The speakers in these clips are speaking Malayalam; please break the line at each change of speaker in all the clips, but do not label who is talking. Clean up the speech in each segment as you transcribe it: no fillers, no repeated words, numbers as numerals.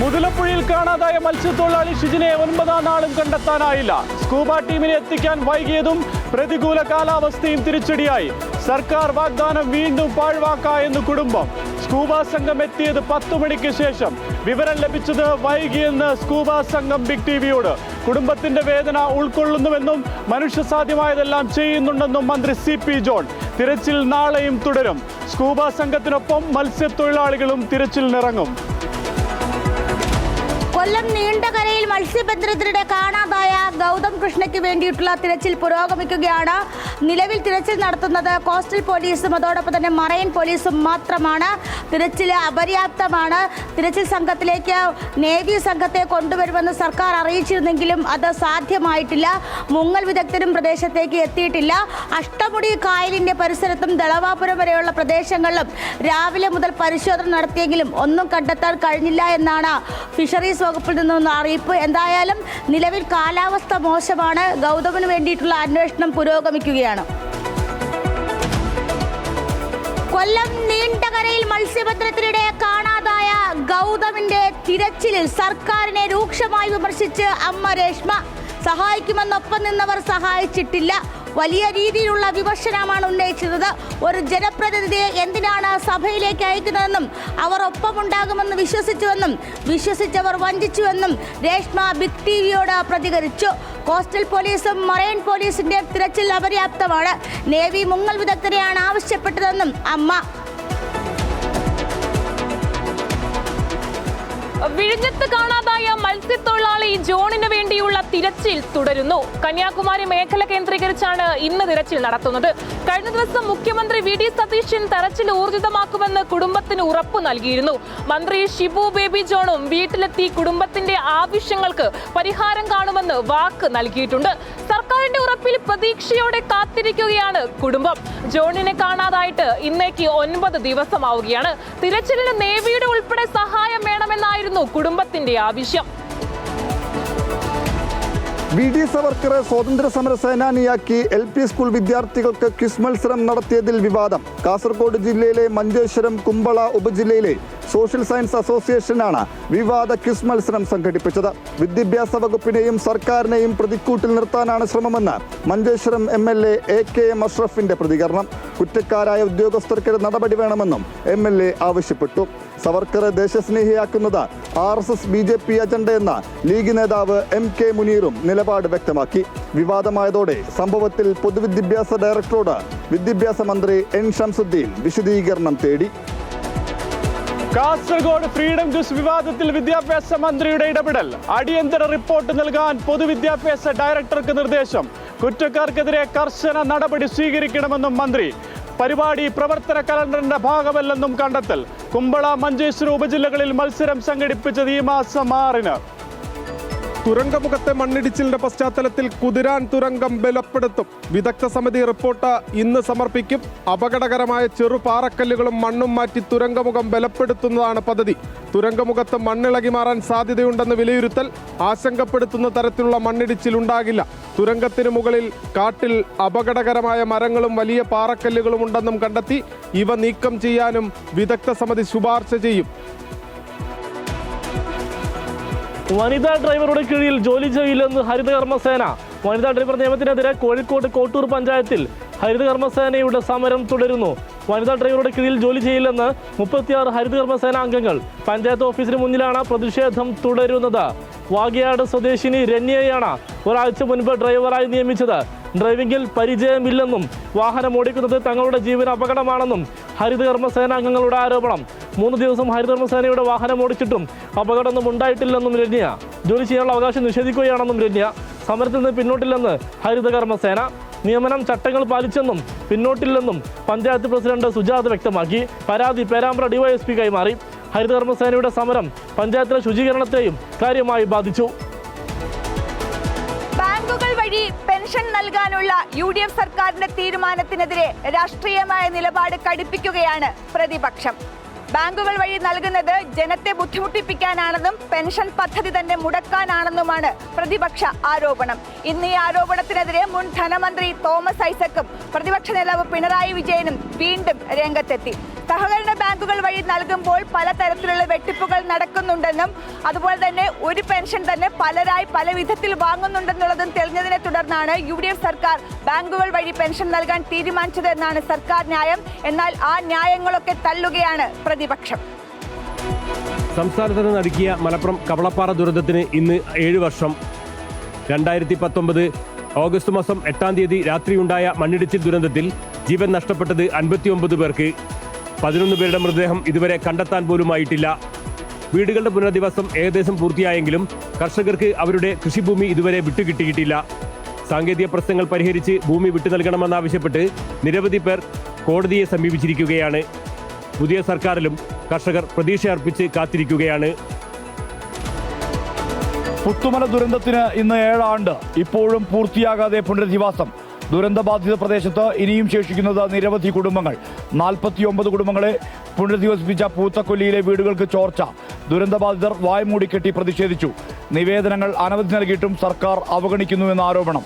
മുതലപ്പുഴയിൽ കാണാതായ മത്സ്യത്തൊഴിലാളി ഷിജിനെ 9ാം നാളും കണ്ടെത്താനായില്ല. സ്കൂബ ടീമിനെ എത്തിക്കാൻ വൈകിയതും പ്രതികൂല കാലാവസ്ഥയും തിരിച്ചടിയായി. സർക്കാർ വാഗ്ദാനം വീണ്ടും പാഴ്വാക്കായെന്ന് കുടുംബം. സ്കൂബ സംഘം എത്തിയത് 10 മണിക്ക് ശേഷം. വിവരം ലഭിച്ചത് വൈകിയെന്ന് സ്കൂബ സംഘം ബിഗ് ടിവിയോട്. കുടുംബത്തിന്റെ വേദന ഉൾക്കൊള്ളുന്നുവെന്നും മനുഷ്യസാധ്യമായതെല്ലാം ചെയ്യുന്നുണ്ടെന്നും മന്ത്രി CP ജോൺ. തിരച്ചിൽ നാളെയും തുടരും. സ്കൂബ സംഘത്തിനൊപ്പം മത്സ്യത്തൊഴിലാളികളും തിരച്ചിലിനിറങ്ങും.
കൊല്ലം നീണ്ടകരയിൽ മത്സ്യബന്ധനത്തിനിടെ കാണാതായ ഗൗതം കൃഷ്ണയ്ക്ക് വേണ്ടിയിട്ടുള്ള തിരച്ചിൽ പുരോഗമിക്കുകയാണ്. നിലവിൽ തിരച്ചിൽ നടത്തുന്നത് കോസ്റ്റൽ പോലീസും അതോടൊപ്പം തന്നെ മറൈൻ പോലീസും മാത്രമാണ്. തിരച്ചിൽ അപര്യാപ്തമാണ്. തിരച്ചിൽ സംഘത്തിലേക്ക് നേവി സംഘത്തെ കൊണ്ടുവരുമെന്ന് സർക്കാർ അറിയിച്ചിരുന്നെങ്കിലും അത് സാധ്യമായിട്ടില്ല. മുങ്ങൽ വിദഗ്ധരും പ്രദേശത്തേക്ക് എത്തിയിട്ടില്ല. അഷ്ടമുടി കായലിന്റെ പരിസരത്തും ദളവാപുരം വരെയുള്ള പ്രദേശങ്ങളിലും രാവിലെ മുതൽ പരിശോധന നടത്തിയെങ്കിലും ഒന്നും കണ്ടെത്താൻ കഴിഞ്ഞില്ല എന്നാണ് ഫിഷറീസ് വകുപ്പിൽ നിന്നുള്ള അറിയിപ്പ്. എന്തായാലും നിലവിൽ കാലാവസ്ഥ മോശമാണ്. ഗൗതമിന് വേണ്ടിയിട്ടുള്ള അന്വേഷണം പുരോഗമിക്കുകയാണ്. കൊല്ലം നീണ്ടകരയിൽ മത്സ്യബന്ധനത്തിനിടെ കാണാതായ ഗൗതമിന്റെ തിരച്ചിലിൽ സർക്കാരിനെ രൂക്ഷമായി വിമർശിച്ച് അമ്മ രേഷ്മ. സഹായിക്കുമെന്നൊപ്പം നിന്നവർ സഹായിച്ചിട്ടില്ല. വലിയ രീതിയിലുള്ള വിമർശനമാണ് ഉന്നയിച്ചത്. ഒരു ജനപ്രതിനിധിയെ എന്തിനാണ് സഭയിലേക്ക് അയക്കുന്നതെന്നും അവർ ഒപ്പമുണ്ടാകുമെന്ന് വിശ്വസിച്ചുവെന്നും വിശ്വസിച്ചവർ വഞ്ചിച്ചുവെന്നും രേഷ്മ ബിഗ് ടിവിയോട് പ്രതികരിച്ചു. കോസ്റ്റൽ പോലീസും മറൈൻ പോലീസിന്റെ തിരച്ചിൽ അപര്യാപ്തമാണ്. നേവി മുങ്ങൽ വിദഗ്ധരെയാണ് ആവശ്യപ്പെട്ടതെന്നും അമ്മ.
വിഴിഞ്ഞത്ത് കാണാതായ മത്സ്യത്തൊഴിലാളി ജോണിന് വേണ്ടിയുള്ള തിരച്ചിൽ തുടരുന്നു. കന്യാകുമാരി മേഖല കേന്ദ്രീകരിച്ചാണ് ഇന്ന് തിരച്ചിൽ നടത്തുന്നത്. കഴിഞ്ഞ ദിവസം മുഖ്യമന്ത്രി VD സതീശൻ തെരച്ചിൽ ഊർജിതമാക്കുമെന്ന് കുടുംബത്തിന് ഉറപ്പു നൽകിയിരുന്നു. മന്ത്രി ഷിബു ബേബി ജോണും വീട്ടിലെത്തി കുടുംബത്തിന്റെ ആവശ്യങ്ങൾക്ക് പരിഹാരം കാണുമെന്ന് വാക്ക് നൽകിയിട്ടുണ്ട്. സർക്കാരിന്റെ ഉറപ്പിൽ പ്രതീക്ഷയോടെ കാത്തിരിക്കുകയാണ് കുടുംബം. ജോണിനെ കാണാതായിട്ട് ഇന്നേക്ക് 9 ദിവസമാവുകയാണ്. തിരച്ചിലിന് നേവിയുടെ ഉൾപ്പെടെ സഹായം വേണമെന്നായിരുന്നു കുടുംബത്തിന്റെ ആവശ്യം.
VD സവർക്കറെ സ്വാതന്ത്ര്യ സമര സേനാനിയാക്കി LP സ്കൂൾ വിദ്യാർത്ഥികൾക്ക് ക്വിസ് മത്സരം നടത്തിയതിൽ വിവാദം. കാസർഗോഡ് ജില്ലയിലെ മഞ്ചേശ്വരം കുമ്പള ഉപജില്ലയിലെ സോഷ്യൽ സയൻസ് അസോസിയേഷനാണ് വിവാദ ക്വിസ് മത്സരം സംഘടിപ്പിച്ചത്. വിദ്യാഭ്യാസ വകുപ്പിനെയും സർക്കാരിനെയും പ്രതിക്കൂട്ടിൽ നിർത്താനാണ് ശ്രമമെന്ന് മഞ്ചേശ്വരം MLA AKM അഷ്റഫിന്റെ പ്രതികരണം. കുറ്റക്കാരായ ഉദ്യോഗസ്ഥർക്കെതിരെ നടപടി വേണമെന്നും MLA ആവശ്യപ്പെട്ടു. സവർക്കറെ ദേശസ്നേഹിയാക്കുന്നത് RSS BJP അജണ്ടയെന്ന ലീഗ് നേതാവ് MK മുനീറും നിലപാട് വ്യക്തമാക്കി. വിവാദമായതോടെ സംഭവത്തിൽ പൊതുവിദ്യാഭ്യാസ ഡയറക്ടറോട് വിദ്യാഭ്യാസ മന്ത്രി N ഷംസുദ്ദീൻ വിശദീകരണം തേടി.
കാസർഗോഡ് ഫ്രീഡം ക്വിസ് വിവാദത്തിൽ വിദ്യാഭ്യാസ മന്ത്രിയുടെ ഇടപെടൽ. അടിയന്തര റിപ്പോർട്ട് നൽകാൻ പൊതുവിദ്യാഭ്യാസ ഡയറക്ടർക്ക് നിർദ്ദേശം. കുറ്റക്കാർക്കെതിരെ കർശന നടപടി സ്വീകരിക്കണമെന്നും മന്ത്രി. പരിപാടി പ്രവർത്തന കലണ്ടറിന്റെ ഭാഗമല്ലെന്നും കണ്ടെത്തൽ. കുമ്പള മഞ്ചേശ്വരം ഉപജില്ലകളിൽ മത്സരം സംഘടിപ്പിച്ചത് ഈ മാസം 6-ന്.
തുരങ്കമുഖത്തെ മണ്ണിടിച്ചിലിന്റെ പശ്ചാത്തലത്തിൽ കുതിരാൻ തുരങ്കം ബലപ്പെടുത്തും. വിദഗ്ധ സമിതി റിപ്പോർട്ട് ഇന്ന് സമർപ്പിക്കും. അപകടകരമായ ചെറുപാറക്കല്ലുകളും മണ്ണും മാറ്റി തുരങ്കമുഖം ബലപ്പെടുത്തുന്നതാണ് പദ്ധതി. തുരങ്കമുഖത്ത് മണ്ണിളകി മാറാൻ സാധ്യതയുണ്ടെന്ന് വിലയിരുത്തൽ. ആശങ്കപ്പെടുത്തുന്ന തരത്തിലുള്ള മണ്ണിടിച്ചിൽ ഉണ്ടാകില്ല. തുരങ്കത്തിന് മുകളിൽ കാട്ടിൽ അപകടകരമായ മരങ്ങളും വലിയ പാറക്കല്ലുകളും ഉണ്ടെന്നും കണ്ടെത്തി. ഇവ നീക്കം ചെയ്യാനും വിദഗ്ധ സമിതി ശുപാർശ ചെയ്യും.
വനിതാ ഡ്രൈവറുടെ കീഴിൽ ജോലി ചെയ്യില്ലെന്ന് ഹരിതകർമ്മസേന. വനിതാ ഡ്രൈവർ നിയമത്തിനെതിരെ കോഴിക്കോട് കോട്ടൂർ പഞ്ചായത്തിൽ ഹരിതകർമ്മസേനയുടെ സമരം തുടരുന്നു. വനിതാ ഡ്രൈവറുടെ കീഴിൽ ജോലി ചെയ്യില്ലെന്ന് 36 ഹരിതകർമ്മസേന അംഗങ്ങൾ. പഞ്ചായത്ത് ഓഫീസിന് മുന്നിലാണ് പ്രതിഷേധം തുടരുന്നത്. വാഗയാട് സ്വദേശിനി രന്യയാണ് ഒരാഴ്ച മുൻപ് ഡ്രൈവറായി നിയമിച്ചത്. ഡ്രൈവിംഗിൽ പരിചയമില്ലെന്നും വാഹനം ഓടിക്കുന്നത് തങ്ങളുടെ ജീവന് അപകടമാണെന്നും ഹരിതകർമ്മസേന അംഗങ്ങളുടെ ആരോപണം. 3 ദിവസം ഹരിതകർമ്മസേനയുടെ വാഹനം ഓടിച്ചിട്ടും അപകടമൊന്നും ഉണ്ടായിട്ടില്ലെന്നും രന്യ. ജോലി ചെയ്യാനുള്ള അവകാശം നിഷേധിക്കുകയാണെന്നും രന്യ. സമരത്തിൽ നിന്ന് പിന്നോട്ടില്ലെന്ന് ഹരിതകർമ്മസേന. നിയമനം ചട്ടങ്ങൾ പാലിച്ചെന്നും പിന്നോട്ടില്ലെന്നും പഞ്ചായത്ത് പ്രസിഡന്റ് സുജാത വ്യക്തമാക്കി. പരാതി പേരാമ്പ്ര DYSP കൈമാറി. ഹരിതകർമ്മസേനയുടെ സമരം പഞ്ചായത്തിലെ ശുചീകരണത്തെയും കാര്യമായി ബാധിച്ചു.
ബാങ്കുകൾ വഴി പെൻഷൻ നൽകാനുള്ള UDF സർക്കാരിന്റെ തീരുമാനത്തിനെതിരെ രാഷ്ട്രീയമായ നിലപാട് കടുപ്പിക്കുകയാണ് പ്രതിപക്ഷം. ബാങ്കുകൾ വഴി നൽകുന്നത് ജനത്തെ ബുദ്ധിമുട്ടിപ്പിക്കാനാണെന്നും പെൻഷൻ പദ്ധതി തന്നെ മുടക്കാനാണെന്നുമാണ് പ്രതിപക്ഷ ആരോപണം. ഇന്ന് ഈ ആരോപണത്തിനെതിരെ മുൻ ധനമന്ത്രി തോമസ് ഐസക്കും പ്രതിപക്ഷ നേതാവ് പിണറായി വിജയനും വീണ്ടും രംഗത്തെത്തി. സഹകരണ ബാങ്കുകൾ വഴി നൽകുമ്പോൾ പലതരത്തിലുള്ള വെട്ടിപ്പുകൾ നടക്കുന്നുണ്ടെന്നും അതുപോലെ തന്നെ ഒരു പെൻഷൻ തന്നെ പലരായി പല വിധത്തിൽ വാങ്ങുന്നുണ്ടെന്നുള്ളതും തെളിഞ്ഞതിനെ തുടർന്നാണ് UDF സർക്കാർ ബാങ്കുകൾ വഴി പെൻഷൻ നൽകാൻ തീരുമാനിച്ചത് എന്നാണ് സർക്കാർ ന്യായം. എന്നാൽ ആ ന്യായങ്ങളൊക്കെ തള്ളുകയാണ് പ്രതിപക്ഷം.
സംസ്ഥാനത്ത് നടുക്കിയ മലപ്പുറം കവളപ്പാറ ദുരന്തത്തിന് ഇന്ന് 7 വർഷം. 2019 ഓഗസ്റ്റ് മാസം 8-ാം തീയതി രാത്രിയുണ്ടായ മണ്ണിടിച്ചിൽ ദുരന്തത്തിൽ ജീവൻ നഷ്ടപ്പെട്ടത് 59 പേർക്ക്. 11 പേരുടെ മൃതദേഹം ഇതുവരെ കണ്ടെത്താൻ പോലുമായിട്ടില്ല. വീടുകളുടെ പുനരധിവാസം ഏകദേശം പൂർത്തിയായെങ്കിലും കർഷകർക്ക് അവരുടെ കൃഷിഭൂമി ഇതുവരെ വിട്ടുകിട്ടിയിട്ടില്ല. സാങ്കേതിക പ്രശ്നങ്ങൾ പരിഹരിച്ച് ഭൂമി വിട്ടു നൽകണമെന്നാവശ്യപ്പെട്ട് നിരവധി പേർ കോടതിയെ സമീപിച്ചിരിക്കുകയാണ്. പുതിയ സർക്കാരിലും കർഷകർ പ്രതീക്ഷയർപ്പിച്ച് കാത്തിരിക്കുകയാണ്.
പുത്തുമല ദുരന്തത്തിന് ഇന്ന് 7 ആണ്ട്. ഇപ്പോഴും പൂർത്തിയാകാതെ പുനരധിവാസം. ദുരന്തബാധിത പ്രദേശത്ത് ഇനിയും ശേഷിക്കുന്നത് നിരവധി കുടുംബങ്ങൾ. 49 കുടുംബങ്ങളെ പുനരധിവസിപ്പിച്ച പൂത്തക്കൊല്ലിയിലെ വീടുകൾക്ക് ചോർച്ച. ദുരന്തബാധിതർ വായ്മൂടിക്കെട്ടി പ്രതിഷേധിച്ചു. നിവേദനങ്ങൾ അനവധി നൽകിയിട്ടും സർക്കാർ അവഗണിക്കുന്നുവെന്ന ആരോപണം.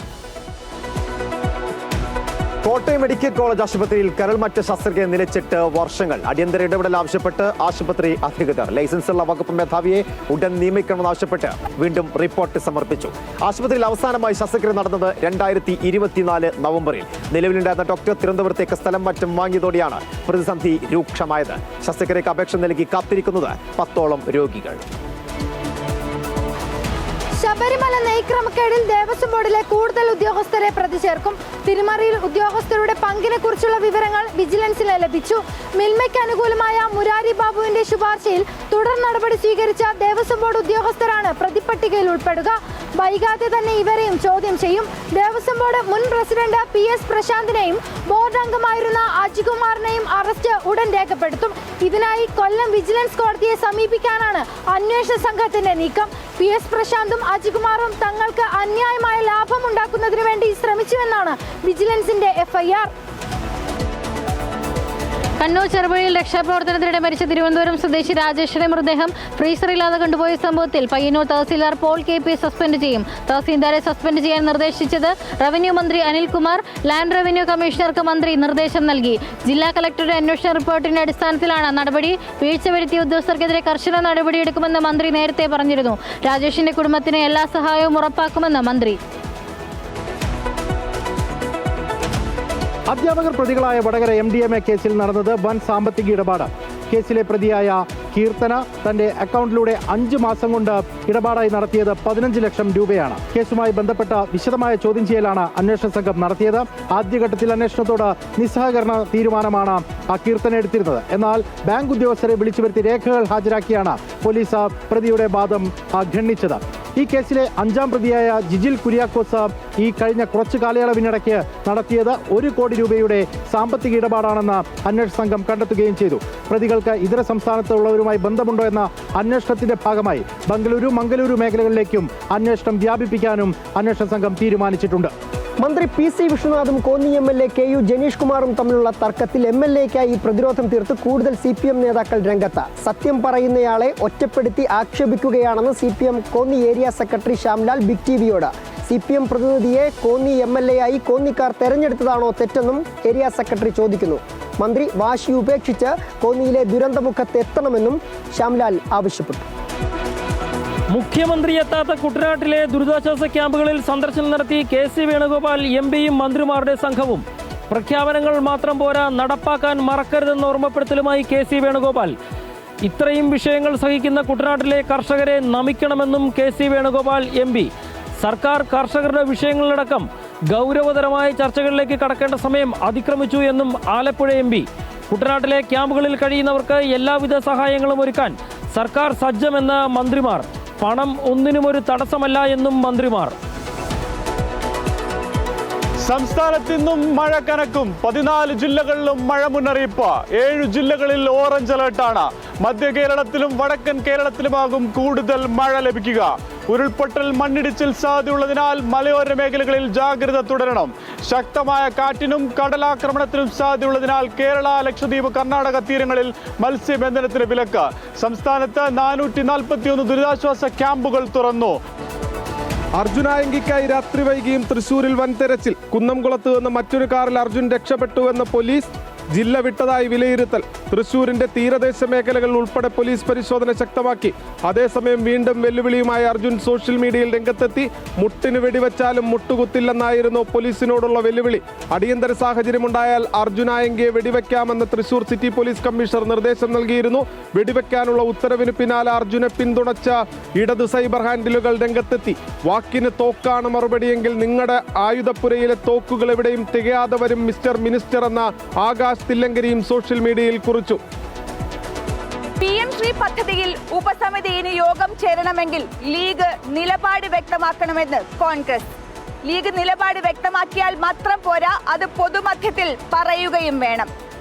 കോട്ടയം മെഡിക്കൽ കോളേജ് ആശുപത്രിയിൽ കരൾമാറ്റ ശസ്ത്രക്രിയ നിലച്ചിട്ട് വർഷങ്ങൾ. അടിയന്തര ഇടപെടൽ ആവശ്യപ്പെട്ട് ആശുപത്രി അധികൃതർ ലൈസൻസുള്ള വകുപ്പ് മേധാവിയെ ഉടൻ നിയമിക്കണമെന്നാവശ്യപ്പെട്ട് വീണ്ടും റിപ്പോർട്ട് സമർപ്പിച്ചു. ആശുപത്രിയിൽ അവസാനമായി ശസ്ത്രക്രിയ നടന്നത് 2024 നവംബറിൽ. നിലവിലുണ്ടായിരുന്ന ഡോക്ടർ തിരുവനന്തപുരത്തേക്ക് സ്ഥലം മാറ്റം വാങ്ങിയതോടെയാണ് പ്രതിസന്ധി രൂക്ഷമായത്. ശസ്ത്രക്രിയക്ക് അപേക്ഷ നൽകി കാത്തിരിക്കുന്നത് 10ഓളം രോഗികൾ.
ശബരിമല നെയ്ക്രമക്കേടിൽ ദേവസ്വം ബോർഡിലെ കൂടുതൽ ഉദ്യോഗസ്ഥരെ പ്രതി ചേർക്കും. തിരുമറിയിൽ ഉദ്യോഗസ്ഥരുടെ പങ്കിനെ കുറിച്ചുള്ള വിവരങ്ങൾ വിജിലൻസിന് ലഭിച്ചു. മിൽമയ്ക്ക് അനുകൂലമായ മുരാരി ബാബുവിന്റെ ശുപാർശയിൽ തുടർ നടപടി സ്വീകരിച്ച ദേവസ്വം ബോർഡ് ഉദ്യോഗസ്ഥരാണ് പ്രതിപട്ടികയിൽ ഉൾപ്പെടുക. വൈകാതെ തന്നെ ഇവരെയും ചോദ്യം ചെയ്യും. ദേവസ്വം ബോർഡ് മുൻ പ്രസിഡന്റ് PS പ്രശാന്തിനെയും ബോർഡ് അംഗമായിരുന്ന അജികുമാറിനെയും അറസ്റ്റ് ഉടൻ രേഖപ്പെടുത്തും. ഇതിനായി കൊല്ലം വിജിലൻസ് കോടതിയെ സമീപിക്കാനാണ് അന്വേഷണ സംഘത്തിന്റെ നീക്കം. PS പ്രശാന്തും അജികുമാറും തങ്ങൾക്ക് അന്യായമായ ലാഭമുണ്ടാക്കുന്നതിന് വേണ്ടി ശ്രമിച്ചുവെന്നാണ് വിജിലൻസിന്റെ FIR.
കണ്ണൂർ ചെറുപുഴയിൽ രക്ഷാപ്രവർത്തനത്തിനിടെ മരിച്ച തിരുവനന്തപുരം സ്വദേശി രാജേഷിന്റെ മൃതദേഹം ഫ്രീസറില്ലാതെ കൊണ്ടുപോയ സംഭവത്തിൽ Payyanur tahsildar Paul KP suspend ചെയ്യും. തഹസീൽദാരെ സസ്പെൻഡ് ചെയ്യാൻ നിർദ്ദേശിച്ചത് റവന്യൂ മന്ത്രി അനിൽകുമാർ. ലാൻഡ് റവന്യൂ കമ്മീഷണർക്ക് മന്ത്രി നിർദ്ദേശം നൽകി. ജില്ലാ കളക്ടറുടെ അന്വേഷണ റിപ്പോർട്ടിന്റെ അടിസ്ഥാനത്തിലാണ് നടപടി. വീഴ്ച വരുത്തിയ ഉദ്യോഗസ്ഥർക്കെതിരെ കർശന നടപടിയെടുക്കുമെന്ന് മന്ത്രി നേരത്തെ പറഞ്ഞിരുന്നു. രാജേഷിന്റെ കുടുംബത്തിന് എല്ലാ സഹായവും ഉറപ്പാക്കുമെന്ന് മന്ത്രി.
അധ്യാപകർ പ്രതികളായ വടകര MDMA കേസിൽ നടന്നത് വൻ സാമ്പത്തിക ഇടപാട്. കേസിലെ പ്രതിയായ കീർത്തന തന്റെ അക്കൗണ്ടിലൂടെ 5 മാസം കൊണ്ട് ഇടപാടായി നടത്തിയത് 15 ലക്ഷം രൂപയാണ്. കേസുമായി ബന്ധപ്പെട്ട വിശദമായ ചോദ്യം ചെയ്യലാണ് അന്വേഷണ സംഘം നടത്തിയത്. ആദ്യഘട്ടത്തിൽ അന്വേഷണത്തോട് നിസ്സഹകരണ തീരുമാനമാണ് കീർത്തന എടുത്തിരുന്നത്. എന്നാൽ ബാങ്ക് ഉദ്യോഗസ്ഥരെ വിളിച്ചു വരുത്തി രേഖകൾ ഹാജരാക്കിയാണ് പോലീസ് പ്രതിയുടെ വാദം ഖണ്ഡിച്ചത്. ഈ കേസിലെ 5ാം പ്രതിയായ ജിജിൽ കുര്യാക്കോസ് ഈ കഴിഞ്ഞ കുറച്ചു കാലയളവിനിടയ്ക്ക് നടത്തിയത് 1 കോടി രൂപയുടെ സാമ്പത്തിക ഇടപാടാണെന്ന് അന്വേഷണ സംഘം കണ്ടെത്തുകയും ചെയ്തു. പ്രതികൾക്ക് ഇതര സംസ്ഥാനത്തുള്ളവരുമായി ബന്ധമുണ്ടോ എന്ന അന്വേഷണത്തിന്റെ ഭാഗമായി ബംഗളൂരു, മംഗലൂരു മേഖലകളിലേക്കും അന്വേഷണം വ്യാപിപ്പിക്കാനും അന്വേഷണ സംഘം തീരുമാനിച്ചിട്ടുണ്ട്.
മന്ത്രി PC വിഷ്ണുനാഥും Konni MLA KU Janeesh കുമാറും തമ്മിലുള്ള തർക്കത്തിൽ MLAയ്ക്കായി പ്രതിരോധം തീർത്ത് കൂടുതൽ CPM നേതാക്കൾ രംഗത്ത്. സത്യം പറയുന്നയാളെ ഒറ്റപ്പെടുത്തി ആക്ഷേപിക്കുകയാണെന്ന് CPM Konni area secretary Shyamlal big TVയോട്. CPM പ്രതിനിധിയെ കോന്നി MLAയായി കോന്നിക്കാർ തെരഞ്ഞെടുത്തതാണോ തെറ്റെന്നും ഏരിയ സെക്രട്ടറി ചോദിക്കുന്നു. മന്ത്രി വാശി ഉപേക്ഷിച്ച് കോന്നിയിലെ ദുരന്തമുഖത്ത് എത്തണമെന്നും ശ്യാംലാൽ ആവശ്യപ്പെട്ടു.
മുഖ്യമന്ത്രി എത്താത്ത കുട്ടനാട്ടിലെ ദുരിതാശ്വാസ ക്യാമ്പുകളിൽ സന്ദർശനം നടത്തി KC വേണുഗോപാൽ MPയും മന്ത്രിമാരുടെ സംഘവും. പ്രഖ്യാപനങ്ങൾ മാത്രം പോരാ, നടപ്പാക്കാൻ മറക്കരുതെന്ന ഓർമ്മപ്പെടുത്തലുമായി KC വേണുഗോപാൽ. ഇത്രയും വിഷയങ്ങൾ സഹിക്കുന്ന കുട്ടനാട്ടിലെ കർഷകരെ നമിക്കണമെന്നും KC വേണുഗോപാൽ MP. സർക്കാർ കർഷകരുടെ വിഷയങ്ങളിലടക്കം ഗൗരവതരമായ ചർച്ചകളിലേക്ക് കടക്കേണ്ട സമയം അതിക്രമിച്ചു എന്നും ആലപ്പുഴ MP. കുട്ടനാട്ടിലെ ക്യാമ്പുകളിൽ കഴിയുന്നവർക്ക് എല്ലാവിധ സഹായങ്ങളും ഒരുക്കാൻ സർക്കാർ സജ്ജമെന്ന് മന്ത്രിമാർ. പണം ഒന്നിനും ഒരു തടസ്സമല്ല എന്നും മന്ത്രിമാർ.
സംസ്ഥാനത്ത് ഇന്നും മഴ കനക്കും. 14 ജില്ലകളിലും മഴ മുന്നറിയിപ്പ്. 7 ജില്ലകളിൽ ഓറഞ്ച് അലർട്ടാണ്. മധ്യ കേരളത്തിലും വടക്കൻ കേരളത്തിലുമാകും കൂടുതൽ മഴ ലഭിക്കുക. ഉരുൾപൊട്ടൽ, മണ്ണിടിച്ചിൽ സാധ്യതയുള്ളതിനാൽ മലയോര മേഖലകളിൽ ജാഗ്രത തുടരണം. ശക്തമായ കാറ്റിനും കടലാക്രമണത്തിനും സാധ്യതയുള്ളതിനാൽ കേരള, ലക്ഷദ്വീപ്, കർണാടക തീരങ്ങളിൽ മത്സ്യബന്ധനത്തിന് വിലക്ക്. സംസ്ഥാനത്ത് 441 ദുരിതാശ്വാസ ക്യാമ്പുകൾ തുറന്നു.
അർജുനായങ്കിക്കായി രാത്രി വൈകിയും തൃശൂരിൽ വൻ തെരച്ചിൽ. കുന്നംകുളത്ത് നിന്ന് മറ്റൊരു കാറിൽ അർജുൻ രക്ഷപ്പെട്ടുവെന്ന് പോലീസ്. ജില്ല വിട്ടതായി വിലയിരുത്തൽ. തൃശൂരിന്റെ തീരദേശ മേഖലകൾ ഉൾപ്പെടെ പോലീസ് പരിശോധന ശക്തമാക്കി. അതേസമയം വീണ്ടും വെല്ലുവിളിയുമായി അർജുൻ സോഷ്യൽ മീഡിയയിൽ രംഗത്തെത്തി. മുട്ടിന് വെടിവെച്ചാലും മുട്ടുകുത്തില്ലെന്നായിരുന്നു പോലീസിനോടുള്ള വെല്ലുവിളി. അടിയന്തര സാഹചര്യമുണ്ടായാൽ അർജുനായെങ്കിയെ വെടിവെക്കാമെന്ന് തൃശൂർ സിറ്റി പോലീസ് കമ്മീഷണർ നിർദ്ദേശം നൽകിയിരുന്നു. വെടിവെക്കാനുള്ള ഉത്തരവിന് പിന്നാലെ അർജുനെ പിന്തുണച്ച ഇടത് സൈബർ ഹാൻഡിലുകൾ രംഗത്തെത്തി. വാക്കിന് തോക്കാണ് മറുപടിയെങ്കിൽ നിങ്ങളുടെ ആയുധപ്പുരയിലെ തോക്കുകൾ എവിടെയും തികയാതെ വരും മിസ്റ്റർ മിനിസ്റ്റർ എന്ന ആകാശ് തില്ലങ്കരിയും സോഷ്യൽ മീഡിയയിൽ കുറിച്ചു.
PM ശ്രീ പദ്ധതിയിൽ ഉപസമിതി ഇനി യോഗം ചേരണമെങ്കിൽ ലീഗ് നിലപാട് വ്യക്തമാക്കണമെന്ന് കോൺഗ്രസ്. ലീഗ് നിലപാട് വ്യക്തമാക്കിയാൽ മാത്രം പോരാ, അത് പൊതുമധ്യത്തിൽ പറയുകയും വേണം.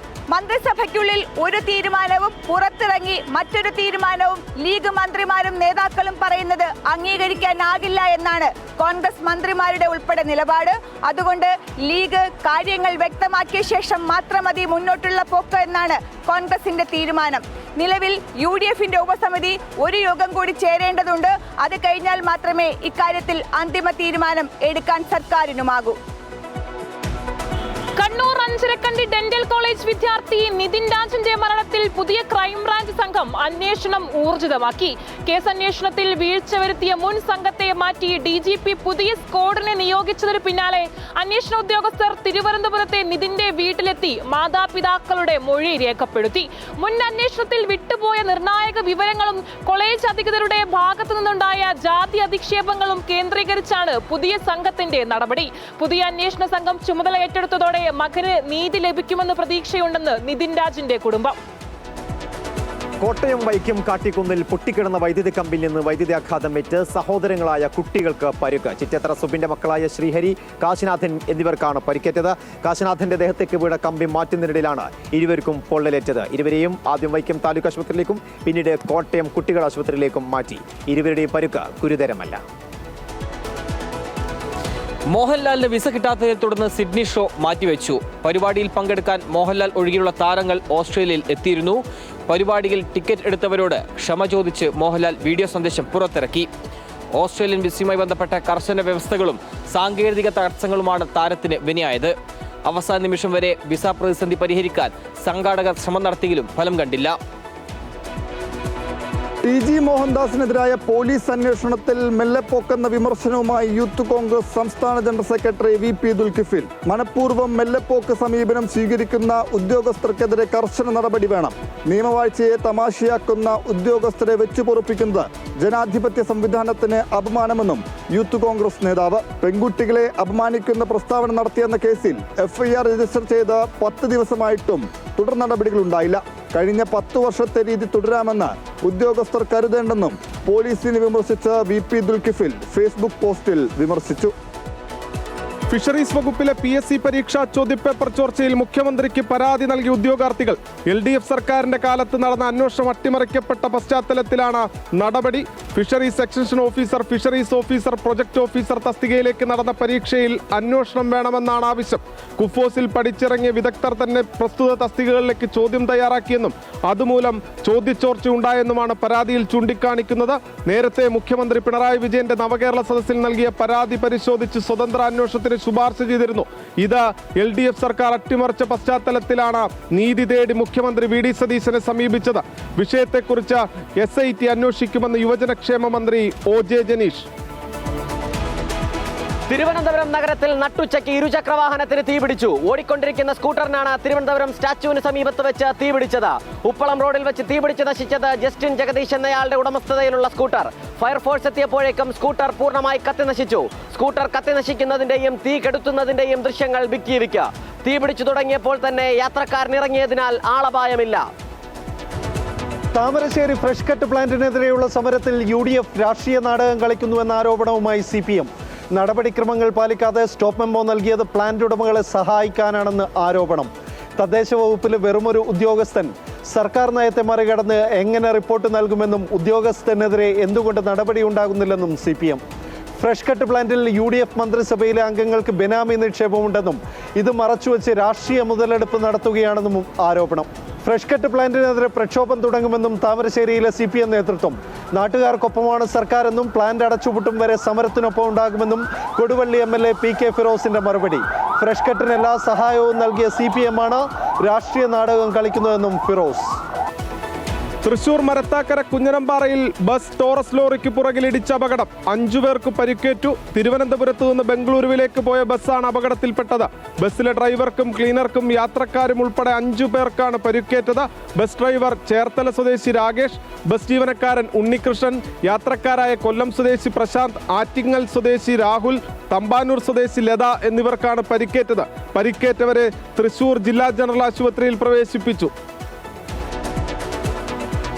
മന്ത്രിസഭയ്ക്കുള്ളിൽ ഒരു തീരുമാനവും പുറത്തിറങ്ങി മറ്റൊരു തീരുമാനവും ലീഗ് മന്ത്രിമാരും നേതാക്കളും പറയുന്നത് അംഗീകരിക്കാനാകില്ല എന്നാണ് കോൺഗ്രസ് മന്ത്രിമാരുടെ ഉൾപ്പെടെ നിലപാട്. അതുകൊണ്ട് ലീഗ് കാര്യങ്ങൾ വ്യക്തമാക്കിയ ശേഷം മാത്രം മതി മുന്നോട്ടുള്ള പോക്ക് എന്നാണ് കോൺഗ്രസിന്റെ തീരുമാനം. നിലവിൽ UDFന്റെ ഉപസമിതി ഒരു യോഗം കൂടി ചേരേണ്ടതുണ്ട്. അത് കഴിഞ്ഞാൽ മാത്രമേ ഇക്കാര്യത്തിൽ അന്തിമ തീരുമാനം എടുക്കാൻ സർക്കാരിനുമാകൂ.
കണ്ണൂർ അഞ്ചരക്കണ്ടി ഡെന്റൽ കോളേജ് വിദ്യാർത്ഥി നിതിൻ രാജിന്റെ മരണത്തിൽ പുതിയ ക്രൈംബ്രാഞ്ച് സംഘം അന്വേഷണം ഊർജിതമാക്കി. കേസ് അന്വേഷണത്തിൽ വീഴ്ച വരുത്തിയ മുൻ സംഘത്തെ മാറ്റി DGP പുതിയ സ്ക്വാഡിനെ നിയോഗിച്ചതിന് പിന്നാലെ അന്വേഷണ ഉദ്യോഗസ്ഥർ തിരുവനന്തപുരത്തെ നിതിന്റെ വീട്ടിലെത്തി മാതാപിതാക്കളുടെ മൊഴി രേഖപ്പെടുത്തി. മുൻ അന്വേഷണത്തിൽ വിട്ടുപോയ നിർണായക വിവരങ്ങളും കോളേജ് അധികൃതരുടെ ഭാഗത്തു നിന്നുണ്ടായ ജാതി അധിക്ഷേപങ്ങളും കേന്ദ്രീകരിച്ചാണ് പുതിയ സംഘത്തിന്റെ നടപടി. പുതിയ അന്വേഷണ സംഘം ചുമതല ഏറ്റെടുത്തതോടെ മകന് നീതി ലഭിക്കുമെന്ന് പ്രതീക്ഷയുണ്ടെന്ന് നിതിൻ രാജിന്റെ കുടുംബം.
കോട്ടയം വൈക്കം കാട്ടിക്കുന്നിൽ പൊട്ടിക്കിടന്ന വൈദ്യുതി കമ്പിൽ നിന്ന് വൈദ്യുതിയാഘാതമേറ്റ് സഹോദരങ്ങളായ കുട്ടികൾക്ക് പരുക്ക്. ചിറ്റത്ര സുബിന്റെ മക്കളായ ശ്രീഹരി, കാശിനാഥൻ എന്നിവർക്കാണ് പരിക്കേറ്റത്. കാശിനാഥന്റെ ദേഹത്തേക്ക് വീണ കമ്പി മാറ്റുന്നതിനിടയിലാണ് ഇരുവർക്കും പൊള്ളലേറ്റത്. ഇരുവരെയും ആദ്യം വൈക്കം താലൂക്ക് ആശുപത്രിയിലേക്കും പിന്നീട് കോട്ടയം കുട്ടികൾ ആശുപത്രിയിലേക്കും മാറ്റി. ഇരുവരുടെയും പരുക്ക് ഗുരുതരമല്ല.
മോഹൻലാലിന് വിസ കിട്ടാത്തതിനെ തുടർന്ന് സിഡ്നി ഷോ മാറ്റിവെച്ചു. പരിപാടിയിൽ പങ്കെടുക്കാൻ മോഹൻലാൽ ഒഴികെയുള്ള താരങ്ങൾ ഓസ്ട്രേലിയയിൽ എത്തിയിരുന്നു. പരിപാടിയിൽ ടിക്കറ്റ് എടുത്തവരോട് ക്ഷമ ചോദിച്ച് മോഹൻലാൽ വീഡിയോ സന്ദേശം പുറത്തിറക്കി. ഓസ്ട്രേലിയൻ വിസയുമായി ബന്ധപ്പെട്ട കർശന വ്യവസ്ഥകളും സാങ്കേതിക തടസ്സങ്ങളുമാണ് താരത്തിന് വിനയായത്. അവസാന നിമിഷം വരെ വിസ പ്രതിസന്ധി പരിഹരിക്കാൻ സംഘാടകർ ശ്രമം നടത്തിയെങ്കിലും ഫലം കണ്ടില്ല.
TG മോഹൻദാസിനെതിരായ പോലീസ് അന്വേഷണത്തിൽ മെല്ലെപ്പോക്കെന്ന വിമർശനവുമായി യൂത്ത് കോൺഗ്രസ് സംസ്ഥാന ജനറൽ സെക്രട്ടറി VP ദുൽകിഫിൽ. മനഃപൂർവ്വം മെല്ലെപ്പോക്ക് സമീപനം സ്വീകരിക്കുന്ന ഉദ്യോഗസ്ഥർക്കെതിരെ കർശന നടപടി വേണം. നിയമവാഴ്ചയെ തമാശയാക്കുന്ന ഉദ്യോഗസ്ഥരെ വെച്ചുപൊറുപ്പിക്കുന്നത് ജനാധിപത്യ സംവിധാനത്തിന് അപമാനമെന്നും യൂത്ത് കോൺഗ്രസ് നേതാവ്. പെൺകുട്ടികളെ അപമാനിക്കുന്ന പ്രസ്താവന നടത്തിയെന്ന കേസിൽ FIR രജിസ്റ്റർ ചെയ്ത് 10 ദിവസമായിട്ടും തുടർ നടപടികളുണ്ടായില്ല. കഴിഞ്ഞ 10 വർഷത്തെ രീതി തുടരാമെന്ന് ഉദ്യോഗസ്ഥർ കരുതേണ്ടെന്നും പോലീസിനെ വിമർശിച്ച് VP ദുൽകിഫിൽ ഫേസ്ബുക്ക് പോസ്റ്റിൽ വിമർശിച്ചു.
ഫിഷറീസ് വകുപ്പിലെ PSC പരീക്ഷാ ചോദ്യപേപ്പർ ചോർച്ചയിൽ മുഖ്യമന്ത്രിക്ക് പരാതി നൽകിയ ഉദ്യോഗാർത്ഥികൾ. LDF സർക്കാരിന്റെ കാലത്ത് നടന്ന അന്വേഷണം അട്ടിമറിക്കപ്പെട്ട പശ്ചാത്തലത്തിലാണ് നടപടി. Fisheries extension officer, fisheries officer, project officer തസ്തികയിലേക്ക് നടന്ന പരീക്ഷയിൽ അന്വേഷണം വേണമെന്നാണ് ആവശ്യം. കുഫോസിൽ പഠിച്ചിറങ്ങിയ വിദഗ്ധർ തന്നെ പ്രസ്തുത തസ്തികകളിലേക്ക് ചോദ്യം തയ്യാറാക്കിയെന്നും അതുമൂലം ചോദ്യച്ചോർച്ച ഉണ്ടായെന്നുമാണ് പരാതിയിൽ ചൂണ്ടിക്കാണിക്കുന്നത്. നേരത്തെ മുഖ്യമന്ത്രി പിണറായി വിജയന്റെ നവകേരള സദസ്സിൽ നൽകിയ പരാതി പരിശോധിച്ച് സ്വതന്ത്ര അന്വേഷണത്തിന് ശുപാർശ ചെയ്തിരുന്നു. ഇത് LDF സർക്കാർ അട്ടിമറിച്ച പശ്ചാത്തലത്തിലാണ് നീതി തേടി മുഖ്യമന്ത്രി VD സതീശനെ സമീപിച്ചത്. വിഷയത്തെക്കുറിച്ച് SIT അന്വേഷിക്കുമെന്ന് യുവജനക്ഷേമ മന്ത്രി OJ ജനീഷ്.
തിരുവനന്തപുരം നഗരത്തിൽ നട്ടുച്ചയ്ക്ക് ഇരുചക്രവാഹനത്തിന് തീപിടിച്ചു. ഓടിക്കൊണ്ടിരിക്കുന്ന സ്കൂട്ടറിനാണ് തിരുവനന്തപുരം സ്റ്റാച്യുവിന് സമീപത്ത് വെച്ച് തീപിടിച്ചത്. ഉപ്പളം റോഡിൽ വെച്ച് തീപിടിച്ച് നശിച്ചത് ജസ്റ്റിൻ ജഗദീഷ് എന്നയാളുടെ ഉടമസ്ഥതയിലുള്ള സ്കൂട്ടർ. ഫയർഫോഴ്സ് എത്തിയപ്പോഴേക്കും സ്കൂട്ടർ പൂർണ്ണമായി കത്തി നശിച്ചു. സ്കൂട്ടർ കത്തി നശിക്കുന്നതിന്റെയും തീ കെടുത്തുന്നതിന്റെയും ദൃശ്യങ്ങൾ ബിഗ് ടിവിക്ക്. തീപിടിച്ചു തുടങ്ങിയപ്പോൾ തന്നെ യാത്രക്കാരനിറങ്ങിയതിനാൽ ആളപായമില്ല.
താമരശ്ശേരി ഫ്രഷ് കട്ട് പ്ലാന്റിനെതിരെയുള്ള സമരത്തിൽ UDF രാഷ്ട്രീയ നാടകം കളിക്കുന്നുവെന്ന ആരോപണവുമായി CPM. നടപടിക്രമങ്ങൾ പാലിക്കാതെ സ്റ്റോപ്പ് മെമ്മോ നൽകിയത് പ്ലാന്റ് ഉടമകളെ സഹായിക്കാനാണെന്ന് ആരോപണം. തദ്ദേശ വകുപ്പിലെ വെറുമൊരു ഉദ്യോഗസ്ഥൻ സർക്കാർ നയത്തെ മറികടന്ന് എങ്ങനെ റിപ്പോർട്ട് നൽകുമെന്നും ഉദ്യോഗസ്ഥനെതിരെ എന്തുകൊണ്ട് നടപടിയുണ്ടാകുന്നില്ലെന്നും CPM. ഫ്രഷ് കട്ട് പ്ലാന്റിൽ UDF മന്ത്രിസഭയിലെ അംഗങ്ങൾക്ക് ബെനാമി നിക്ഷേപമുണ്ടെന്നും ഇത് മറച്ചുവെച്ച് രാഷ്ട്രീയ മുതലെടുപ്പ് നടത്തുകയാണെന്നും ആരോപണം. ഫ്രഷ് കട്ട് പ്ലാന്റിനെതിരെ പ്രക്ഷോഭം തുടങ്ങുമെന്നും താമരശ്ശേരിയിലെ CPM നേതൃത്വം. നാട്ടുകാർക്കൊപ്പമാണ് സർക്കാരെന്നും പ്ലാന്റ് അടച്ചുപൂട്ടും വരെ സമരത്തിനൊപ്പം ഉണ്ടാകുമെന്നും കൊടുവള്ളി MLA PK ഫിറോസിന്റെ മറുപടി. ഫ്രഷ് കട്ടിന് എല്ലാ സഹായവും നൽകിയ CPM ആണ് രാഷ്ട്രീയ നാടകം കളിക്കുന്നതെന്നും ഫിറോസ്.
തൃശൂർ മരത്താക്കര കുഞ്ഞനമ്പാറയിൽ ബസ് ടോറസ് ലോറിക്ക് പുറകിലിടിച്ച അപകടം. 5 പേർക്ക് പരിക്കേറ്റു. തിരുവനന്തപുരത്ത് നിന്ന് ബംഗളൂരുവിലേക്ക് പോയ ബസ്സാണ് അപകടത്തിൽപ്പെട്ടത്. ബസ്സിലെ ഡ്രൈവർക്കും ക്ലീനർക്കും യാത്രക്കാരും ഉൾപ്പെടെ 5 പേർക്കാണ് പരിക്കേറ്റത്. ബസ് ഡ്രൈവർ ചേർത്തല സ്വദേശി രാകേഷ്, ബസ് ജീവനക്കാരൻ ഉണ്ണികൃഷ്ണൻ, യാത്രക്കാരായ കൊല്ലം സ്വദേശി പ്രശാന്ത്, ആറ്റിങ്ങൽ സ്വദേശി രാഹുൽ, തമ്പാനൂർ സ്വദേശി ലത എന്നിവർക്കാണ് പരിക്കേറ്റത്. പരിക്കേറ്റവരെ തൃശൂർ ജില്ലാ ജനറൽ ആശുപത്രിയിൽ പ്രവേശിപ്പിച്ചു.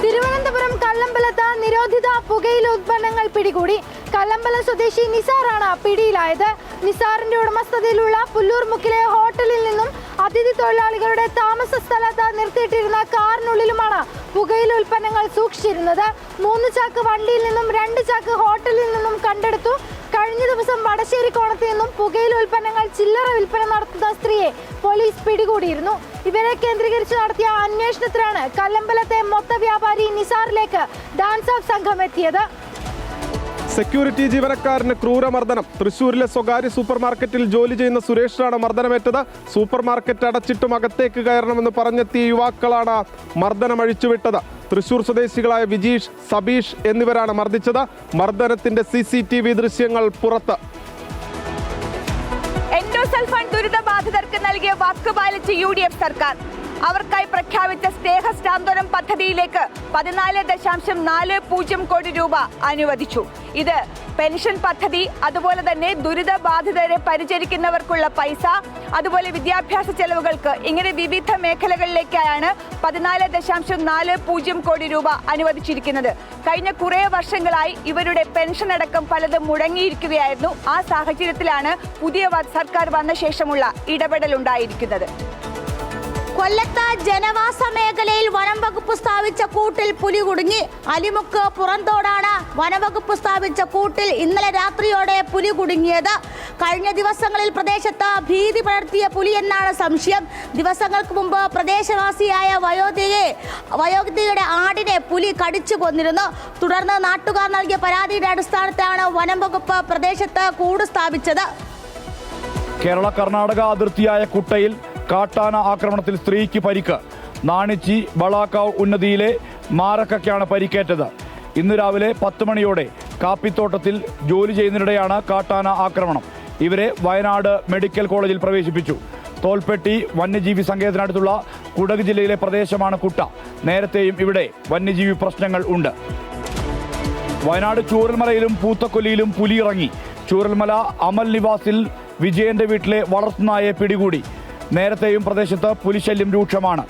തിരുവനന്തപുരം കല്ലമ്പലത്ത് നിരോധിത പുകയില ഉത്പന്നങ്ങൾ പിടികൂടി. കല്ലമ്പലം സ്വദേശി നിസാറാണ് പിടിയിലായത്. നിസാറിന്റെ ഉടമസ്ഥതയിലുള്ള പുല്ലൂർ മുക്കിലെ ഹോട്ടലിൽ നിന്നും അതിഥി തൊഴിലാളികളുടെ താമസ സ്ഥലത്ത് നിർത്തിയിട്ടിരുന്ന കാറിനുള്ളിലുമാണ് പുകയില ഉൽപ്പന്നങ്ങൾ സൂക്ഷിച്ചിരുന്നത്. 3 ചാക്ക് വണ്ടിയിൽ നിന്നും 2 ചാക്ക് ഹോട്ടലിൽ നിന്നും കണ്ടെടുത്തു. കഴിഞ്ഞ ദിവസം വടശ്ശേരി കോണത്ത് നിന്നും പുകയില ഉൽപ്പന്നങ്ങൾ ചില്ലറ വിൽപ്പന നടത്തുന്ന സ്ത്രീയെ പോലീസ് പിടികൂടിയിരുന്നു. ഇവരെ കേന്ദ്രീകരിച്ച് നടത്തിയ അന്വേഷണത്തിലാണ് കല്ലമ്പലത്തെ മൊത്ത വ്യാപാരി നിസാറിലേക്ക് ഡാൻസ് ഓഫ് സംഘം എത്തിയത്.
സെക്യൂരിറ്റി ജീവനക്കാരന് ക്രൂരമർദ്ദനം. തൃശൂരിലെ സ്വകാര്യ സൂപ്പർ മാർക്കറ്റിൽ ജോലി ചെയ്യുന്ന സുരേഷിനാണ് മർദ്ദനമേറ്റത്. സൂപ്പർ മാർക്കറ്റ് അടച്ചിട്ടും അകത്തേക്ക് കയറണമെന്ന് പറഞ്ഞെത്തിയ യുവാക്കളാണ് മർദ്ദനം അഴിച്ചുവിട്ടത്. തൃശൂർ സ്വദേശികളായ വിജീഷ്, സബീഷ് എന്നിവരാണ് മർദ്ദിച്ചത്. മർദ്ദനത്തിന്റെ CCTV ദൃശ്യങ്ങൾ പുറത്ത്.
എൻഡോസൾഫാൻ ദുരിതബാധിതർക്ക് നൽകിയ വാക്ക് പാലിച്ച് UDF സർക്കാർ. അവർക്കായി പ്രഖ്യാപിച്ച സ്നേഹ സാന്ത്വനം പദ്ധതിയിലേക്ക് 14.40 കോടി രൂപ അനുവദിച്ചു. ഇത് പെൻഷൻ പദ്ധതി, അതുപോലെ തന്നെ ദുരിതബാധിതരെ പരിചരിക്കുന്നവർക്കുള്ള പൈസ, അതുപോലെ വിദ്യാഭ്യാസ ചെലവുകൾക്ക്, ഇങ്ങനെ വിവിധ മേഖലകളിലേക്കായാണ് 14.40 കോടി രൂപ അനുവദിച്ചിരിക്കുന്നത്. കഴിഞ്ഞ കുറേ വർഷങ്ങളായി ഇവരുടെ പെൻഷൻ അടക്കം പലതും മുടങ്ങിയിരിക്കുകയായിരുന്നു. ആ സാഹചര്യത്തിലാണ് പുതിയ സർക്കാർ വന്ന ശേഷമുള്ള ഇടപെടലുണ്ടായിരിക്കുന്നത്.
കൊല്ലത്ത് ജനവാസ മേഖലയിൽ വനം വകുപ്പ് സ്ഥാപിച്ച കൂട്ടിൽ പുലി കുടുങ്ങി. അലിമുക്ക് പുറന്തോടാണ് വനവകുപ്പ് സ്ഥാപിച്ച കൂട്ടിൽ ഇന്നലെ രാത്രിയോടെ പുലി കുടുങ്ങിയത്. കഴിഞ്ഞ ദിവസങ്ങളിൽ പ്രദേശത്ത് ഭീതി പടർത്തിയ പുലി എന്നാണ് സംശയം. ദിവസങ്ങൾക്ക് മുമ്പ് പ്രദേശവാസിയായ വയോധികയുടെ ആടിനെ പുലി കടിച്ചു കൊന്നിരുന്നു. തുടർന്ന് നാട്ടുകാർ നൽകിയ പരാതിയുടെ അടിസ്ഥാനത്തിലാണ് വനം വകുപ്പ് പ്രദേശത്ത് കൂട് സ്ഥാപിച്ചത്.
കേരള കർണാടക അതിർത്തിയായ കുട്ടയിൽ കാട്ടാന ആക്രമണത്തിൽ സ്ത്രീക്ക് പരിക്ക്. നാണിച്ചി വളാക്കാവ് ഉന്നതിയിലെ മാരക്കയ്ക്കാണ് പരിക്കേറ്റത്. ഇന്ന് രാവിലെ 10 മണിയോടെ കാപ്പിത്തോട്ടത്തിൽ ജോലി ചെയ്യുന്നതിനിടെയാണ് കാട്ടാന ആക്രമണം. ഇവരെ വയനാട് മെഡിക്കൽ കോളേജിൽ പ്രവേശിപ്പിച്ചു. തോൽപ്പെട്ടി വന്യജീവി സങ്കേതത്തിനടുത്തുള്ള കുടക് ജില്ലയിലെ പ്രദേശമാണ് കുട്ട. നേരത്തെയും ഇവിടെ വന്യജീവി പ്രശ്നങ്ങൾ ഉണ്ട്. വയനാട് ചൂരൽമലയിലും പൂത്തക്കൊല്ലിയിലും പുലി ഇറങ്ങി. ചൂരൽമല അമൽ നിവാസിൽ വിജയന്റെ വീട്ടിലെ വളർത്തുനായെ പിടികൂടി. നേരത്തെയും പ്രദേശത്ത് പുലിശല്യം രൂക്ഷമാണ്.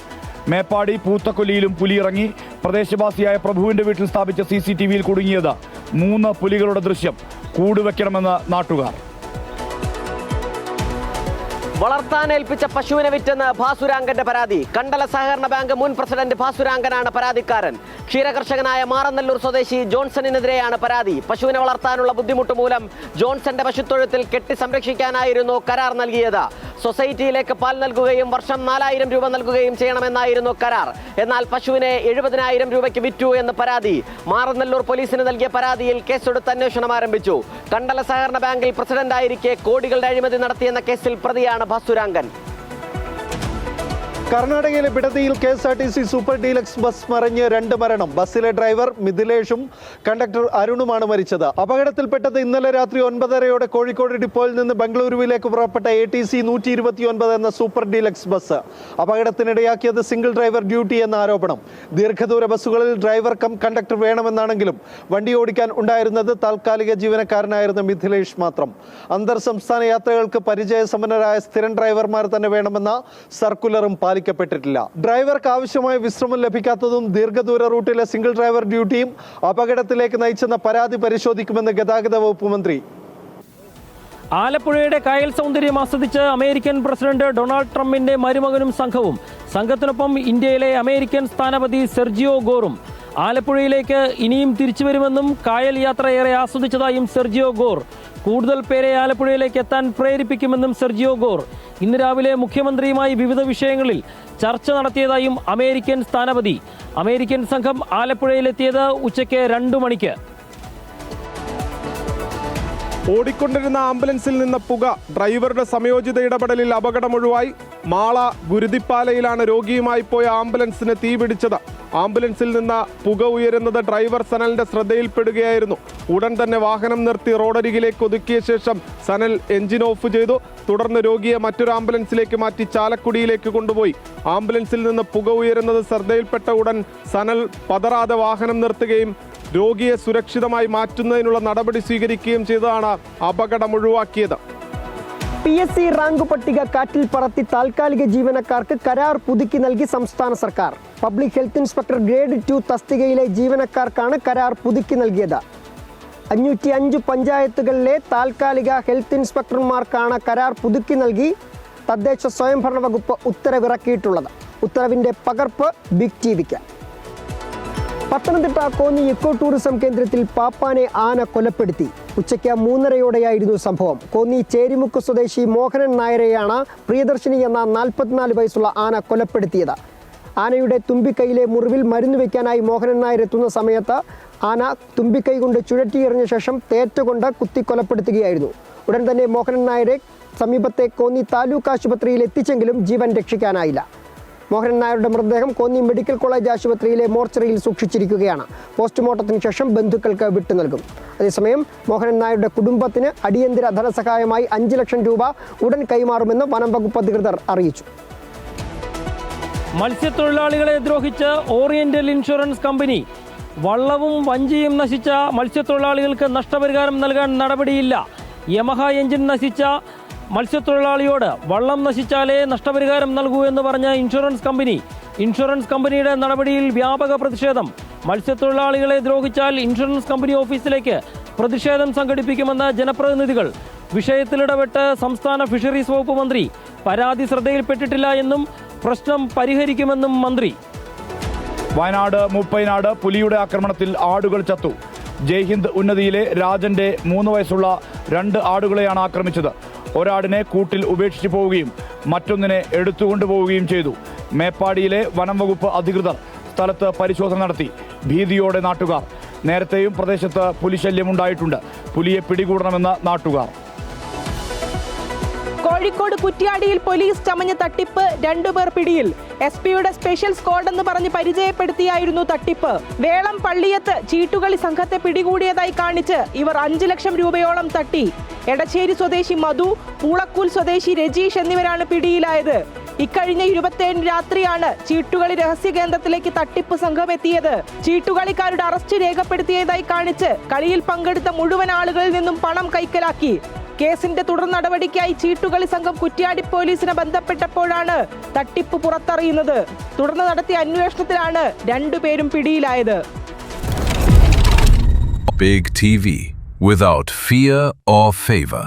മേപ്പാടി പൂത്തക്കൊല്ലിയിലും പുലിയിറങ്ങി. പ്രദേശവാസിയായ പ്രഭുവിന്റെ വീട്ടിൽ സ്ഥാപിച്ച CCTVയിൽ കുടുങ്ങിയത് 3 പുലികളുടെ ദൃശ്യം. കൂടുവെക്കണമെന്ന് നാട്ടുകാർ.
വളർത്താനേൽപ്പിച്ച പശുവിനെ വിറ്റെന്ന് ഭാസുരാങ്കന്റെ പരാതി. കണ്ടല സഹകരണ ബാങ്ക് മുൻ പ്രസിഡന്റ് ഭാസുരാങ്കനാണ് പരാതിക്കാരൻ. ക്ഷീരകർഷകനായ മാറനല്ലൂർ സ്വദേശി ജോൺസണിനെതിരെയാണ് പരാതി. പശുവിനെ വളർത്താനുള്ള ബുദ്ധിമുട്ട് മൂലം ജോൺസന്റെ പശുത്തൊഴുത്തിൽ കെട്ടി സംരക്ഷിക്കാനായിരുന്നു കരാർ നൽകിയത്. സൊസൈറ്റിയിലേക്ക് പാൽ നൽകുകയും വർഷം 4000 രൂപ നൽകുകയും ചെയ്യണമെന്നായിരുന്നു കരാർ. എന്നാൽ പശുവിനെ 70,000 രൂപയ്ക്ക് വിറ്റു എന്ന് പരാതി. മാറനല്ലൂർ പോലീസിന് നൽകിയ പരാതിയിൽ കേസെടുത്ത് അന്വേഷണം ആരംഭിച്ചു. കണ്ടല സഹകരണ ബാങ്കിൽ പ്രസിഡന്റായിരിക്കെ കോടികളുടെ അഴിമതി നടത്തിയെന്ന കേസിൽ പ്രതിയാണ് ഭാസുരാങ്കൻ.
കർണാടകയിലെ ബിഡതിയിൽ KSRTC സൂപ്പർ ഡീലക്സ് ബസ് മറിഞ്ഞ് 2 മരണം. ബസ്സിലെ ഡ്രൈവർ മിഥിലേഷും കണ്ടക്ടർ അരുണുമാണ് മരിച്ചത്. അപകടത്തിൽപ്പെട്ടത് ഇന്നലെ രാത്രി 9:30 കോഴിക്കോട് ഡിപ്പോയിൽ നിന്ന് ബംഗളൂരുവിലേക്ക് പുറപ്പെട്ട ATC 129 എന്ന സൂപ്പർ ഡീലക്സ് ബസ്. അപകടത്തിനിടയാക്കിയത് സിംഗിൾ ഡ്രൈവർ ഡ്യൂട്ടി എന്ന ആരോപണം. ദീർഘദൂര ബസ്സുകളിൽ ഡ്രൈവർ കം കണ്ടക്ടർ വേണമെന്നാണെങ്കിലും വണ്ടി ഓടിക്കാൻ ഉണ്ടായിരുന്നത് താൽക്കാലിക ജീവനക്കാരനായിരുന്ന മിഥിലേഷ് മാത്രം. അന്തർ സംസ്ഥാന യാത്രകൾക്ക് പരിചയസമ്പന്നരായ സ്ഥിരം ഡ്രൈവർമാർ തന്നെ വേണമെന്ന സർക്കുലറും പാലിക്കപ്പെട്ടിട്ടില്ല. ഡ്രൈവർക്ക് ആവശ്യമായ വിശ്രമം ലഭിക്കാത്തതും ദീർഘദൂര റൂട്ടിലെ സിംഗിൾ ഡ്രൈവർ ഡ്യൂട്ടിയും അപകടത്തിലേക്ക് നയിച്ചെന്ന പരാതി പരിശോധിക്കുമെന്ന് ഗതാഗത വകുപ്പ് മന്ത്രി.
ആലപ്പുഴയുടെ കായൽ സൗന്ദര്യം ആസ്വദിച്ച് അമേരിക്കൻ പ്രസിഡന്റ് ഡൊണാൾഡ് ട്രംപിന്റെ മരുമകനും സംഘവും. സംഘത്തിനൊപ്പം ഇന്ത്യയിലെ അമേരിക്കൻ സ്ഥാനപതി സെർജിയോ ഗോറും. ആലപ്പുഴയിലേക്ക് ഇനിയും തിരിച്ചുവരുമെന്നും കായൽ യാത്ര ഏറെ ആസ്വദിച്ചതായും സെർജിയോ ഗോർ. കൂടുതൽ പേരെ ആലപ്പുഴയിലേക്ക് എത്താൻ പ്രേരിപ്പിക്കുമെന്നും സെർജിയോ ഗോർ. ഇന്ന് രാവിലെ മുഖ്യമന്ത്രിയുമായി വിവിധ വിഷയങ്ങളിൽ ചർച്ച നടത്തിയതായും അമേരിക്കൻ സ്ഥാനപതി. അമേരിക്കൻ സംഘം ആലപ്പുഴയിലെത്തിയത് ഉച്ചയ്ക്ക് 2 മണിക്ക്.
ഓടിക്കൊണ്ടിരുന്ന ആംബുലൻസിൽ നിന്ന് പുക. ഡ്രൈവറുടെ സമയോചിത ഇടപെടലിൽ അപകടമൊഴിവായി. മാള ഗുരുതിപ്പാലയിലാണ് രോഗിയുമായി പോയ ആംബുലൻസിന് തീപിടിച്ചത്. ആംബുലൻസിൽ നിന്ന് പുക ഉയരുന്നത് ഡ്രൈവർ സനലിന്റെ ശ്രദ്ധയിൽപ്പെടുകയായിരുന്നു. ഉടൻ തന്നെ വാഹനം നിർത്തി റോഡരികിലേക്ക് ഒതുക്കിയ ശേഷം സനൽ എഞ്ചിൻ ഓഫ് ചെയ്തു. തുടർന്ന് രോഗിയെ മറ്റൊരു ആംബുലൻസിലേക്ക് മാറ്റി ചാലക്കുടിയിലേക്ക് കൊണ്ടുപോയി. ആംബുലൻസിൽ നിന്ന് പുക ഉയരുന്നത് ശ്രദ്ധയിൽപ്പെട്ട ഉടൻ സനൽ പതറാതെ വാഹനം നിർത്തുകയും രോഗിയെ സുരക്ഷിതമായി മാറ്റുന്നതിനുള്ള നടപടി സ്വീകരിക്കുകയും ചെയ്തതാണ് അപകടം ഒഴിവാക്കിയത്.
PSC റാങ്ക് പട്ടിക കാറ്റിൽ പറത്തി താൽക്കാലിക ജീവനക്കാർക്ക് കരാർ പുതുക്കി നൽകി സംസ്ഥാന സർക്കാർ. പബ്ലിക് ഹെൽത്ത് ഇൻസ്പെക്ടർ ഗ്രേഡ് 2 തസ്തികയിലെ ജീവനക്കാർക്കാണ് കരാർ പുതുക്കി നൽകിയത്. 505 പഞ്ചായത്തുകളിലെ താൽക്കാലിക ഹെൽത്ത് ഇൻസ്പെക്ടർമാർക്കാണ് കരാർ പുതുക്കി നൽകി തദ്ദേശ സ്വയംഭരണ വകുപ്പ് ഉത്തരവിറക്കിയിട്ടുള്ളത്. ഉത്തരവിന്റെ പകർപ്പ് ബിഗ് ടിവിക്ക്. പത്തനംതിട്ട കോന്നി ഇക്കോ ടൂറിസം കേന്ദ്രത്തിൽ പാപ്പാനെ ആന കൊലപ്പെടുത്തി. ഉച്ചയ്ക്ക് 3:30യോടെയായിരുന്നു സംഭവം. കോന്നി ചേരിമുക്ക് സ്വദേശി മോഹനൻ നായരെയാണ് പ്രിയദർശിനി എന്ന 44 വയസ്സുള്ള ആന കൊലപ്പെടുത്തിയത്. ആനയുടെ തുമ്പിക്കൈയിലെ മുറിവിൽ മരുന്ന് വയ്ക്കാനായി മോഹനൻ നായർ എത്തുന്ന സമയത്ത് ആന തുമ്പിക്കൈ കൊണ്ട് ചുഴറ്റിയെറിഞ്ഞ ശേഷം തേറ്റുകൊണ്ട് കുത്തി കൊലപ്പെടുത്തുകയായിരുന്നു. ഉടൻ തന്നെ മോഹനൻ നായരെ സമീപത്തെ കോന്നി താലൂക്ക് ആശുപത്രിയിൽ എത്തിച്ചെങ്കിലും ജീവൻ രക്ഷിക്കാനായില്ല. മോഹനൻ നായരുടെ മൃതദേഹം കോന്നി മെഡിക്കൽ കോളേജ് ആശുപത്രിയിലെ മോർച്ചറിയിൽ സൂക്ഷിച്ചിരിക്കുകയാണ്. പോസ്റ്റ്മോർട്ടത്തിന് ശേഷം ബന്ധുക്കൾക്ക് വിട്ടു നൽകും. അതേസമയം മോഹനൻ നായരുടെ കുടുംബത്തിന് അടിയന്തര ധനസഹായമായി 5 ലക്ഷം രൂപ ഉടൻ കൈമാറുമെന്ന് വനം വകുപ്പ് അധികൃതർ അറിയിച്ചു.
മത്സ്യത്തൊഴിലാളികളെ ദ്രോഹിച്ച് ഓറിയന്റൽ ഇൻഷുറൻസ് കമ്പനി. വള്ളവും വഞ്ചിയും നശിച്ച മത്സ്യത്തൊഴിലാളികൾക്ക് നഷ്ടപരിഹാരം നൽകാൻ നടപടിയില്ല. യമഹ എഞ്ചിൻ നശിച്ച മത്സ്യത്തൊഴിലാളിയോട് വള്ളം നശിച്ചാലേ നഷ്ടപരിഹാരം നൽകൂ എന്ന് പറഞ്ഞ ഇൻഷുറൻസ് കമ്പനിയുടെ നടപടിയിൽ വ്യാപക പ്രതിഷേധം. മത്സ്യത്തൊഴിലാളികളെ ദ്രോഹിച്ചാൽ ഇൻഷുറൻസ് കമ്പനി ഓഫീസിലേക്ക് പ്രതിഷേധം സംഘടിപ്പിക്കുമെന്ന് ജനപ്രതിനിധികൾ. വിഷയത്തിലിടപെട്ട് സംസ്ഥാന ഫിഷറീസ് വകുപ്പ് മന്ത്രി. പരാതി ശ്രദ്ധയിൽപ്പെട്ടിട്ടില്ല എന്നും പ്രശ്നം പരിഹരിക്കുമെന്നും മന്ത്രി.
വയനാട് മൂപ്പൈനാട് പുലിയുടെ ആക്രമണത്തിൽ ആടുകൾ ചത്തു. ജയ്ഹിന്ദ് ഉന്നതിയിലെ രാജന്റെ 3 വയസ്സുള്ള 2 ആടുകളെയാണ് ആക്രമിച്ചത്. ഒരാടിനെ കൂട്ടിൽ ഉപേക്ഷിച്ചു പോവുകയും മറ്റൊന്നിനെ എടുത്തുകൊണ്ടുപോവുകയും ചെയ്തു. മേപ്പാടിയിലെ വനം വകുപ്പ് അധികൃതർ സ്ഥലത്ത് പരിശോധന നടത്തി. ഭീതിയോടെ നാട്ടുകാർ. നേരത്തെയും പ്രദേശത്ത് പുലിശല്യമുണ്ടായിട്ടുണ്ട്. പുലിയെ പിടികൂടണമെന്ന് നാട്ടുകാർ.
കോഴിക്കോട് കുറ്റ്യാടിയിൽ പോലീസ് ചമഞ്ഞ തട്ടിപ്പ്. 2 പേർ പിടിയിൽ. SP-യുടെ സ്പെഷ്യൽ സ്ക്വാഡ് എന്ന് പറഞ്ഞ് പരിചയപ്പെടുത്തിയായിരുന്നു തട്ടിപ്പ്. വേളം പള്ളിയത്ത് ചീട്ടുകളി സംഘത്തെ പിടികൂടിയതായി കാണിച്ച് ഇവർ 5 ലക്ഷം രൂപയോളം തട്ടി. എടച്ചേരി സ്വദേശി മധു, പൂളക്കൂൽ സ്വദേശി രജീഷ് എന്നിവരാണ് പിടിയിലായത്. ഇക്കഴിഞ്ഞ 27 രാത്രിയാണ് ചീട്ടുകളി രഹസ്യ കേന്ദ്രത്തിലേക്ക് തട്ടിപ്പ് സംഘം എത്തിയത്. ചീട്ടുകളിക്കാരുടെ അറസ്റ്റ് രേഖപ്പെടുത്തിയതായി കാണിച്ച് കളിയിൽ പങ്കെടുത്ത മുഴുവൻ ആളുകളിൽ നിന്നും പണം കൈക്കലാക്കി. കേസിന്റെ തുടർ നടപടിക്കായി ചീട്ടുകളി സംഘം കുറ്റ്യാടി പോലീസിനെ ബന്ധപ്പെട്ടപ്പോഴാണ് തട്ടിപ്പ് പുറത്തറിയുന്നത്. തുടർന്ന് നടത്തിയ അന്വേഷണത്തിലാണ് 2 പേരും പിടിയിലായത്.
Big TV, without fear or favor.